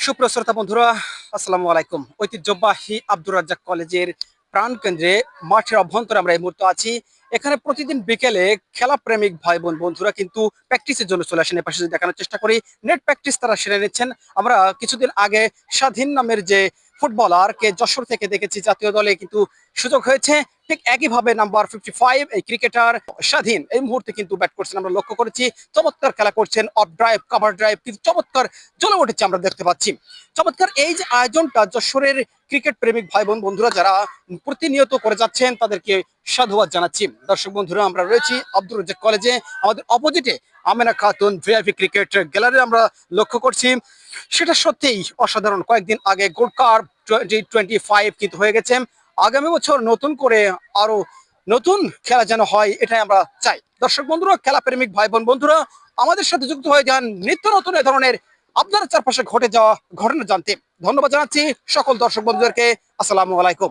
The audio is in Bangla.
সুপ্রিয় শ্রোতা বন্ধুরা, আসসালামু আলাইকুম। ঐতিহ্যবাহী আব্দুর রাজ্জাক কলেজের প্রাণকেন্দ্রে মাঠের অভ্যন্তরে আমরা এই মুহূর্তে আছি। এখানে প্রতিদিন বিকেলে খেলা প্রেমিক ভাই বোন বন্ধুরা কিন্তু প্র্যাকটিসের জন্য চলে আসেন। এপাশে যদি দেখানোর চেষ্টা করি, নেট প্র্যাকটিস তারা সেরে নিচ্ছেন। আমরা কিছুদিন আগে স্বাধীন নামের যে ফুটবলারকে যশোর থেকে দেখেছি জাতীয় দলে কিন্তু সুযোগ হয়েছে। ঠিক একইভাবে নাম্বার 55 এই ক্রিকেটার স্বাধীন এই মুহূর্তে কিন্তু ব্যাট করছেন, আমরা লক্ষ্য করেছি। চমৎকার খেলা করছেন, অফ ড্রাইভ, কভার ড্রাইভ কিন্তু চমৎকার জ্বলে উঠেছে, আমরা দেখতে পাচ্ছি। চমৎকার এই যে আয়োজনটা যশোরের ক্রিকেট প্রেমিক ভাই বোন বন্ধুরা যারা প্রতিনিয়ত করে যাচ্ছেন তাদেরকে সাধুবাদ জানাচ্ছি। দর্শক বন্ধুরা, আমরা রয়েছি আব্দুর রাজ্জাক কলেজে, আমাদের অপোজিটে Amena Khatun VIP cricket gallery আমরা লক্ষ্য করছি। সেটা সত্যিই অসাধারণ। কয়েকদিন আগে গোল্ড কাপ 2025 কিন্তু হয়ে গেছে। আগামী বছর নতুন করে আরো নতুন খেলা যেন হয়, এটাই আমরা চাই। দর্শক বন্ধুরা, খেলা প্রেমিক ভাই বোন বন্ধুরা আমাদের সাথে যুক্ত হয়ে যান নিত্য নতুন এ ধরনের আপনার চারপাশে ঘটে যাওয়া ঘটনা জানতে। ধন্যবাদ জানাচ্ছি সকল দর্শক বন্ধুদেরকে। আসসালামু আলাইকুম।